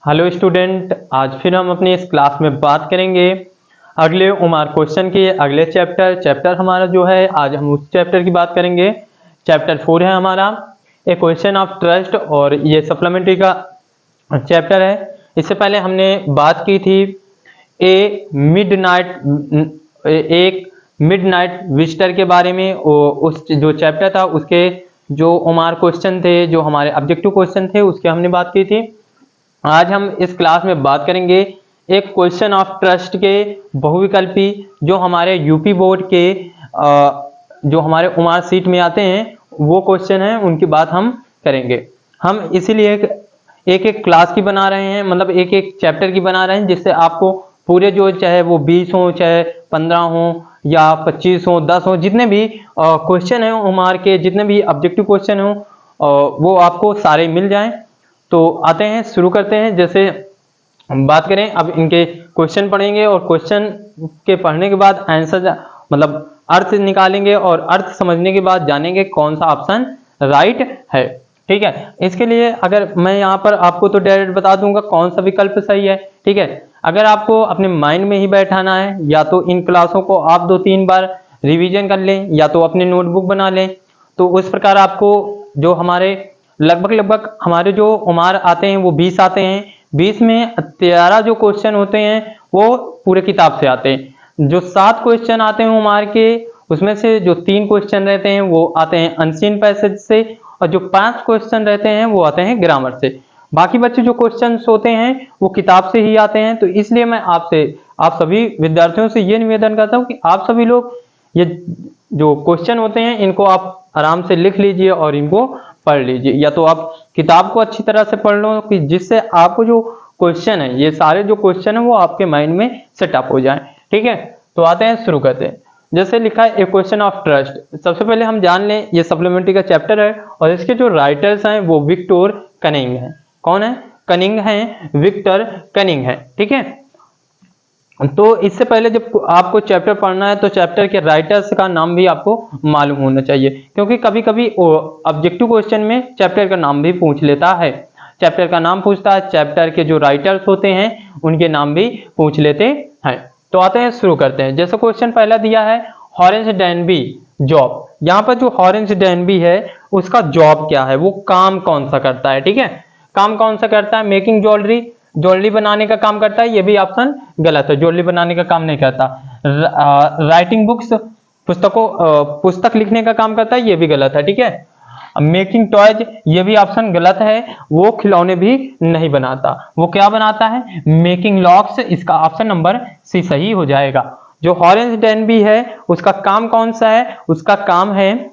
Hello student, आज फिर हम अपनी इस क्लास में बात करेंगे अगले उमार क्वेश्चन के अगले चैप्टर हमारा जो है, आज हम उस चैप्टर की बात करेंगे। चैप्टर 4 है हमारा ए क्वेश्चन ऑफ ट्रस्ट, और ये सप्लीमेंट्री का चैप्टर है। इससे पहले हमने बात की थी एक मिडनाइट विजिटर के बारे में। उस जो चैप्टर था उसके जो उमार क्वेश्चन थे, जो हमारे ऑब्जेक्टिव क्वेश्चन थे, उसके हमने बात की थी। आज हम इस क्लास में बात करेंगे एक क्वेश्चन ऑफ ट्रस्ट के बहुविकल्पी, जो हमारे यूपी बोर्ड के जो हमारे उमार सीट में आते हैं वो क्वेश्चन है, उनकी बात हम करेंगे। हम इसीलिए एक एक क्लास की बना रहे हैं, मतलब एक एक चैप्टर की बना रहे हैं, जिससे आपको पूरे जो चाहे वो 20 हो, चाहे 15 हो या 25 हो, 10 हो, जितने भी क्वेश्चन हैं उमार के, जितने भी ऑब्जेक्टिव क्वेश्चन हो वो आपको सारे मिल जाएं। तो आते हैं, शुरू करते हैं। जैसे हम बात करें, अब इनके क्वेश्चन पढ़ेंगे और क्वेश्चन के पढ़ने के बाद आंसर मतलब अर्थ निकालेंगे, और अर्थ समझने के बाद जानेंगे कौन सा ऑप्शन राइट है। ठीक है, इसके लिए अगर मैं यहाँ पर आपको तो डायरेक्ट बता दूंगा कौन सा विकल्प सही है। ठीक है, अगर आपको अपने माइंड में ही बैठाना है, या तो इन क्लासों को आप 2-3 बार रिवीजन कर लें, या तो अपनी नोटबुक बना लें। तो उस प्रकार आपको जो हमारे लगभग हमारे जो उमार आते हैं वो 20 आते हैं। 20 में 13 जो क्वेश्चन होते हैं वो पूरे किताब से आते हैं। जो 7 क्वेश्चन आते हैं उमार के, उसमें से जो 3 क्वेश्चन रहते हैं वो आते हैं अनसीन पैसेज से, और जो 5 क्वेश्चन रहते हैं वो आते हैं ग्रामर से। बाकी बच्चे जो क्वेश्चन होते हैं वो किताब से ही आते हैं। तो इसलिए मैं आप सभी विद्यार्थियों से ये निवेदन करता हूँ कि आप सभी लोग ये जो क्वेश्चन होते हैं इनको आप आराम से लिख लीजिए और इनको पढ़ लीजिए, या तो आप किताब को अच्छी तरह से पढ़ लो, कि जिससे आपको जो क्वेश्चन है, ये सारे जो क्वेश्चन है वो आपके माइंड में सेटअप हो जाए। ठीक है, तो आते हैं, शुरू करते हैं। जैसे लिखा है ए क्वेश्चन ऑफ ट्रस्ट। सबसे पहले हम जान लें ये सप्लीमेंट्री का चैप्टर है, और इसके जो राइटर्स हैं वो विक्टर कनिंग है। कौन है? कनिंग है, विक्टर कनिंग है। ठीक है, तो इससे पहले जब आपको चैप्टर पढ़ना है तो चैप्टर के राइटर्स का नाम भी आपको मालूम होना चाहिए, क्योंकि कभी कभी ऑब्जेक्टिव क्वेश्चन में चैप्टर का नाम भी पूछ लेता है। चैप्टर का नाम पूछता है, चैप्टर के जो राइटर्स होते हैं उनके नाम भी पूछ लेते हैं। तो आते हैं, शुरू करते हैं। जैसे क्वेश्चन पहला दिया है, हॉरेंस डैनबी जॉब। यहाँ पर जो हॉरेंस डैनबी है उसका जॉब क्या है, वो काम कौन सा करता है। ठीक है, काम कौन सा करता है? मेकिंग ज्वेलरी बनाने का काम करता है। ये भी ऑप्शन गलत है, ज्वेलरी बनाने का काम नहीं करता। राइटिंग बुक्स, पुस्तक लिखने का काम करता है। ये भी गलत है। ठीक है, मेकिंग टॉयज, ये भी ऑप्शन गलत है, वो खिलौने भी नहीं बनाता। वो क्या बनाता है? Making locks. इसका ऑप्शन नंबर सी सही हो जाएगा। जो हॉरेंस डैनबी है उसका काम कौन सा है? उसका काम है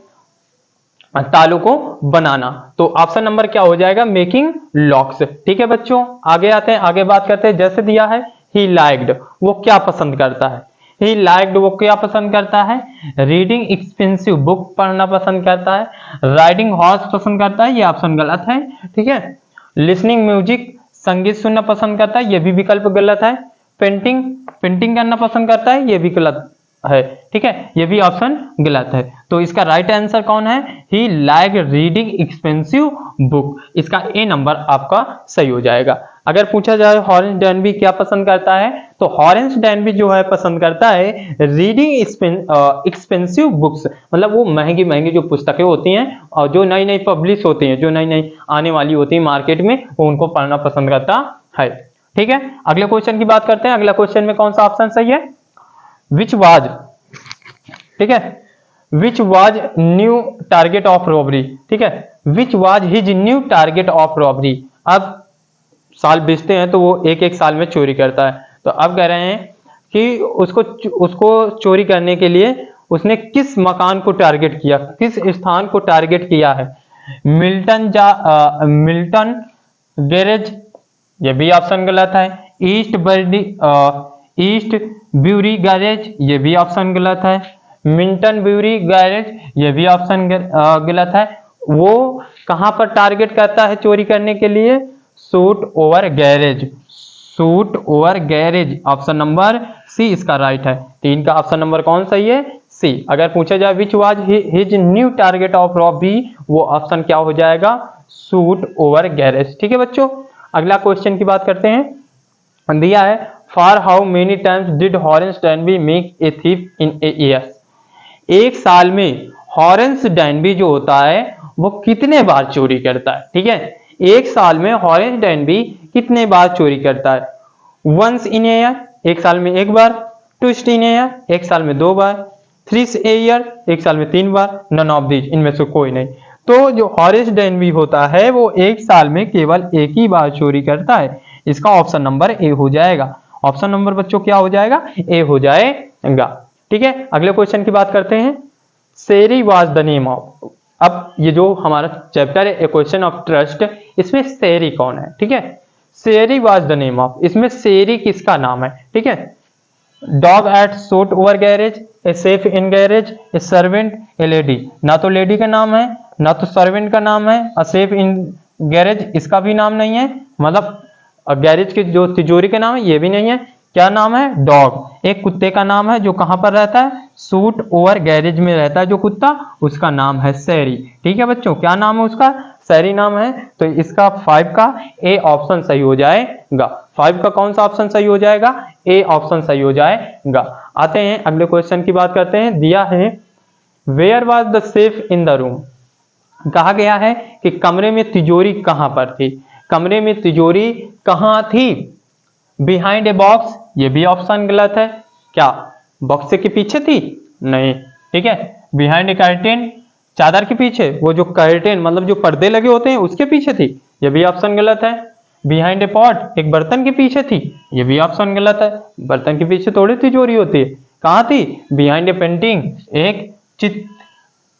तालों को बनाना। तो ऑप्शन नंबर क्या हो जाएगा? Making locks. ठीक है बच्चों, आगे आते हैं, आगे बात करते हैं। जैसे दिया है ही लाइक्ड, वो क्या पसंद करता है? ही लाइक्ड, वो क्या पसंद करता है? रीडिंग एक्सपेंसिव बुक पढ़ना पसंद करता है। राइडिंग हॉर्स पसंद करता है। ये ऑप्शन गलत है। ठीक है, लिसनिंग म्यूजिक, संगीत सुनना पसंद करता है। ये भी विकल्प गलत है। पेंटिंग करना पसंद करता है। ये भी गलत है। ठीक है, ये भी ऑप्शन गलत है। तो इसका राइट आंसर कौन है? ही लाइक रीडिंग एक्सपेंसिव बुक। इसका ए नंबर आपका सही हो जाएगा। अगर पूछा जाए हॉरेंस डैनबी क्या पसंद करता है, तो हॉरेंस डैनबी जो है पसंद करता है रीडिंग एक्सपेंसिव बुक्स, मतलब वो महंगी महंगी जो पुस्तकें होती हैं और जो नई नई पब्लिश होती हैं, जो नई नई आने वाली होती है मार्केट में, वो उनको पढ़ना पसंद करता है। ठीक है, अगले क्वेश्चन की बात करते हैं। अगला क्वेश्चन में कौन सा ऑप्शन सही है? विच वाज, ठीक है, which was new target of robbery. ठीक है, which was his new target of robbery. अब साल बीतते हैं तो वो एक एक साल में चोरी करता है। तो अब कह रहे हैं कि उसको चोरी करने के लिए उसने किस मकान को टारगेट किया, किस स्थान को टारगेट किया है? मिल्टन गैरेज, ये भी ऑप्शन गलत है। ईस्ट ब्यूरी गैरेज, ये भी ऑप्शन गलत है। मिल्टन ब्यूरी गैरेज, ये भी ऑप्शन गलत है। वो कहां पर टारगेट करता है चोरी करने के लिए? Soot over garage, soot over garage. Option number C इसका राइट है। 3 का ऑप्शन नंबर कौन सही है? सी। अगर पूछा जाए which was his new target of robbery, वो ऑप्शन क्या हो जाएगा? Suit over garage. ठीक है बच्चों, अगला क्वेश्चन की बात करते हैं। दिया है for how many times did Horace Danby make a thief in a year. एक साल में हॉरेंस डैनबी जो होता है वो कितने बार चोरी करता है। ठीक है, एक साल में हॉरेंस डैनबी कितने बार चोरी करता है। वंस इन ईयर, एक साल में एक बार। ट्विस्ट इन ईयर, एक साल में 2 बार। थ्रिस ए ईयर, एक साल में 3 बार। नन ऑफ दीज, इनमें से कोई नहीं। तो जो हॉरेंस डैनबी होता है वो एक साल में केवल एक ही बार चोरी करता है। इसका ऑप्शन नंबर ए हो जाएगा। ऑप्शन नंबर बच्चों क्या हो जाएगा, ए हो जाएगा। ठीक है, अगले क्वेश्चन की बात करते हैं। सेरी वाज द नेम ऑफ। अब ये जो हमारा चैप्टर है ए क्वेश्चन ऑफ ट्रस्ट, इसमें सेरी कौन है। ठीक है, Seri was the name of, इसमें सेरी किसका नाम है। ठीक है, dog ate soot over garage, a safe in garage, a servant, a lady. ना तो लेडी का नाम है, ना तो सर्वेंट का नाम है। अ सेफ इन गैरेज इसका भी नाम नहीं है, मतलब गैरेज की जो तिजोरी का नाम है ये भी नहीं है। क्या नाम है, डॉग। एक कुत्ते का नाम है जो कहां पर रहता है, सूट ओवर गैरेज में रहता है जो कुत्ता, उसका नाम है सैरी। ठीक है बच्चों, क्या नाम है उसका, सैरी नाम है। तो इसका 5 का ए ऑप्शन सही हो जाएगा। 5 का कौन सा ऑप्शन सही हो जाएगा, ए ऑप्शन सही हो जाएगा। आते हैं अगले क्वेश्चन की बात करते हैं। दिया है where was the safe in the room. कहा गया है कि कमरे में तिजोरी कहां पर थी। कमरे में तिजोरी कहां थी, बिहाइंड ए बॉक्स, ये भी ऑप्शन गलत है। क्या बॉक्स के पीछे थी, नहीं। ठीक है, बिहाइंड ए कर्टेन, चादर के पीछे, वो जो कर्टेन मतलब जो पर्दे लगे होते हैं उसके पीछे थी, ये भी ऑप्शन गलत है। बिहाइंड ए पॉट, एक बर्तन के पीछे थी, ये भी ऑप्शन गलत है। बर्तन के पीछे थोड़ी तिजोरी होती है। कहां थी, बिहाइंड ए पेंटिंग, एक चित्र,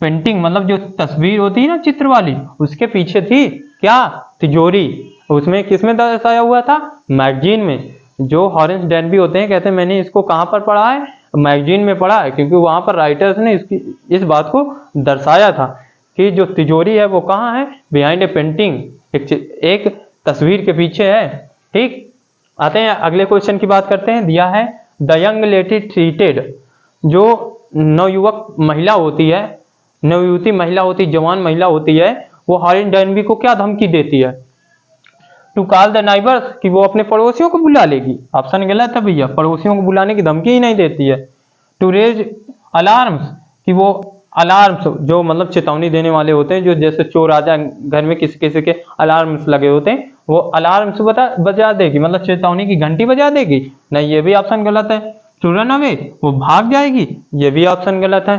पेंटिंग मतलब जो तस्वीर होती है ना चित्र वाली, उसके पीछे थी क्या, तिजोरी। उसमें किसमें दर्शाया हुआ था, मैगजीन में। जो हॉरेंस डैनबी होते हैं कहते हैं मैंने इसको कहां पर पढ़ा है, मैगजीन में पढ़ा है, क्योंकि वहां पर राइटर्स ने इस बात को दर्शाया था कि जो तिजोरी है वो कहाँ है, बिहाइंड ए पेंटिंग, एक तस्वीर के पीछे है। ठीक, आते हैं अगले क्वेश्चन की बात करते हैं। दिया है द यंग लेडी ट्रीटेड, जो नवयुवक महिला होती है, नवयुवती महिला होती, जवान महिला होती है, वो हॉरेंस डैनबी को क्या धमकी देती है, टू कॉल द नाइबर्स, कि वो अपने पड़ोसियों को बुला लेगी। ऑप्शन गलत है भैया, पड़ोसियों को बुलाने की धमकी ही नहीं देती है। टू रेज अलार्म्स, कि वो अलार्म्स जो मतलब चेतावनी देने वाले होते हैं, जो जैसे चोर आ जाए घर में, किसी किसी के अलार्म्स लगे होते हैं, वो अलार्म्स बजा देगी, मतलब चेतावनी की घंटी बजा देगी, नहीं, ये भी ऑप्शन गलत है। टू रन अवे, वो भाग जाएगी, ये भी ऑप्शन गलत है।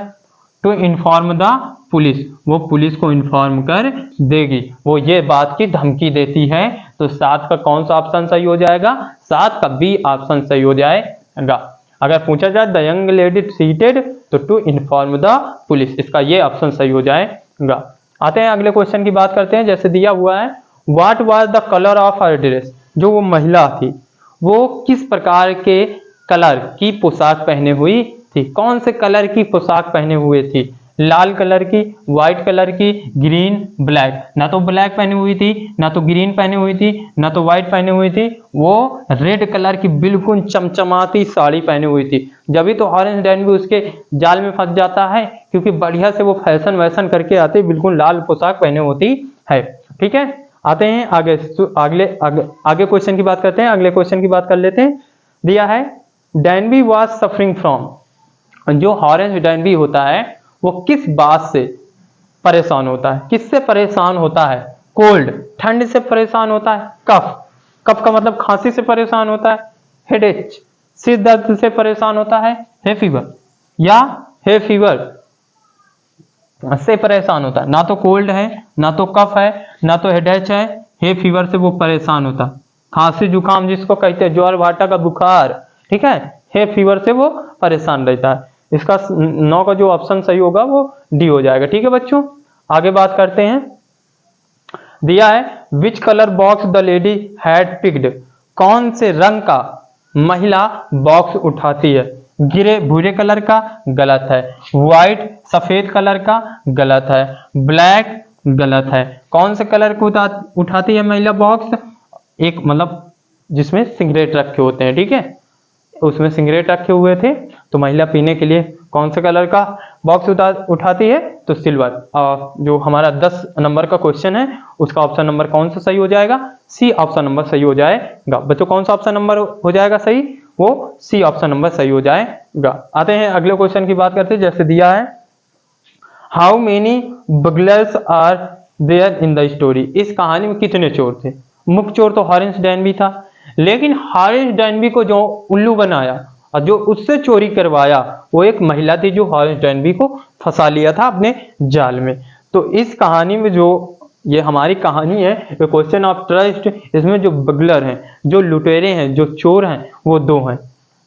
टू इन्फॉर्म द पुलिस, वो पुलिस को इन्फॉर्म कर देगी, वो ये बात की धमकी देती है। तो 7 का कौन सा ऑप्शन सही हो जाएगा, 7 का बी ऑप्शन सही हो जाएगा। अगर पूछा जाए द यंग लेडी ट्रीटेड, तो टू इन्फॉर्म द पुलिस, इसका ये ऑप्शन सही हो जाएगा। आते हैं अगले क्वेश्चन की बात करते हैं। जैसे दिया हुआ है what was the colour of her dress, जो वो महिला थी वो किस प्रकार के कलर की पोशाक पहने हुई थी, कौन से कलर की पोशाक पहने हुए थी, लाल कलर की, व्हाइट कलर की, ग्रीन, ब्लैक। ना तो ब्लैक पहनी हुई थी, ना तो ग्रीन पहनी हुई थी, ना तो व्हाइट पहनी हुई थी, वो रेड कलर की बिल्कुल चमचमाती साड़ी पहनी हुई थी। जब भी तो हॉरेंस डैनबी उसके जाल में फंस जाता है, क्योंकि बढ़िया से वो फैशन वैशन करके आते, बिल्कुल लाल पोशाक पहने होती है। ठीक है, आते हैं आगे क्वेश्चन की बात करते हैं। अगले क्वेश्चन की बात कर लेते हैं। दिया है डैनबी वाज सफरिंग फ्रॉम, जो हॉरेंस डैनबी होता है वो किस बात से परेशान होता है, किससे परेशान होता है, कोल्ड, ठंड से परेशान होता है, कफ, कफ का मतलब खांसी से परेशान होता है, हेडेक, सिर दर्द से परेशान होता है, हे फीवर, या हे फीवर से परेशान होता है। ना तो कोल्ड है, ना तो कफ है, ना तो हेडेक है, हे फीवर से वो परेशान होता है। खांसी जुकाम जिसको कहते हैं, ज्वर भाटा का बुखार, ठीक है, हे फीवर से वो परेशान रहता है। इसका 9 का जो ऑप्शन सही होगा वो डी हो जाएगा। ठीक है बच्चों, आगे बात करते हैं। दिया है which colour box the lady had picked, कौन से रंग का महिला बॉक्स उठाती है, ग्रे भूरे कलर का, गलत है। व्हाइट सफेद कलर का, गलत है। ब्लैक, गलत है। कौन से कलर को उठाती है महिला बॉक्स, एक मतलब जिसमें सिगरेट रखे होते हैं, ठीक है, उसमें सिगरेट रखे हुए थे, तो महिला पीने के लिए कौन से कलर का बॉक्स उठाती है, तो सिल्वर। जो हमारा 10 नंबर का क्वेश्चन है उसका ऑप्शन नंबर कौन सा सही हो जाएगा? सी ऑप्शन नंबर सही हो जाएगा। बच्चों कौन सा ऑप्शन नंबर हो जाएगा सही? वो सी ऑप्शन नंबर सही हो जाएगा। आते हैं अगले क्वेश्चन की बात करते हैं। जैसे दिया है how many burglars are there in the story. इस कहानी में कितने चोर थे? मुख्य चोर तो हॉरेंस डैनबी था, लेकिन हॉरेंस डैनबी को जो उल्लू बनाया और जो उससे चोरी करवाया वो एक महिला थी जो हॉरेंस डैनबी को फंसा लिया था अपने जाल में। तो इस कहानी में जो ये हमारी कहानी है ये क्वेश्चन ऑफ ट्रस्ट, इसमें जो बगलर हैं, जो लुटेरे हैं, जो चोर हैं वो 2 हैं।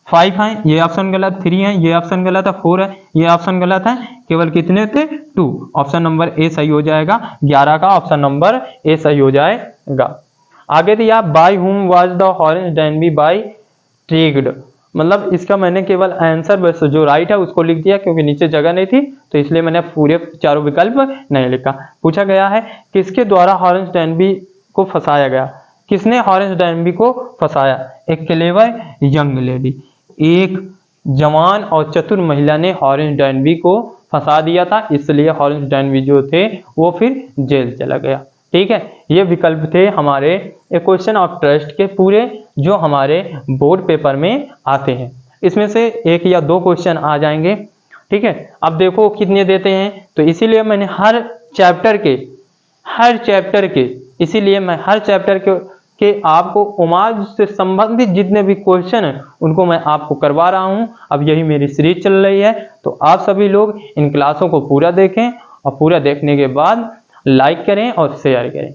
5 हैं, ये ऑप्शन गलत। 3 है, ये ऑप्शन गलत है। 4 है, ये ऑप्शन गलत है। केवल कितने थे? 2। ऑप्शन नंबर ए सही हो जाएगा। 11 का ऑप्शन नंबर ए सही हो जाएगा। आगे दिया by whom was the Horace Danby by tricked. मतलब इसका मैंने केवल आंसर बस जो राइट है उसको लिख दिया क्योंकि नीचे जगह नहीं थी, तो इसलिए मैंने पूरे चारों विकल्प नहीं लिखा। पूछा गया है किसके द्वारा हॉरेंस डैनबी को फंसाया गया? किसने हॉरेंस डैनबी को फंसाया? एक क्लेवर यंग लेडी, एक जवान और चतुर महिला ने हॉरेंस डैनबी को फंसा दिया था, इसलिए हॉरेंस डैनबी जो थे वो फिर जेल चला गया। ठीक है, ये विकल्प थे हमारे क्वेश्चन ऑफ ट्रस्ट के पूरे जो हमारे बोर्ड पेपर में आते हैं। इसमें से 1 या 2 क्वेश्चन आ जाएंगे। ठीक है, अब देखो कितने देते हैं, तो इसीलिए मैंने हर चैप्टर के आपको उमाज से संबंधित जितने भी क्वेश्चन हैं उनको मैं आपको करवा रहा हूं। अब यही मेरी सीरीज चल रही है, तो आप सभी लोग इन क्लासों को पूरा देखें और पूरा देखने के बाद लाइक करें और शेयर करें।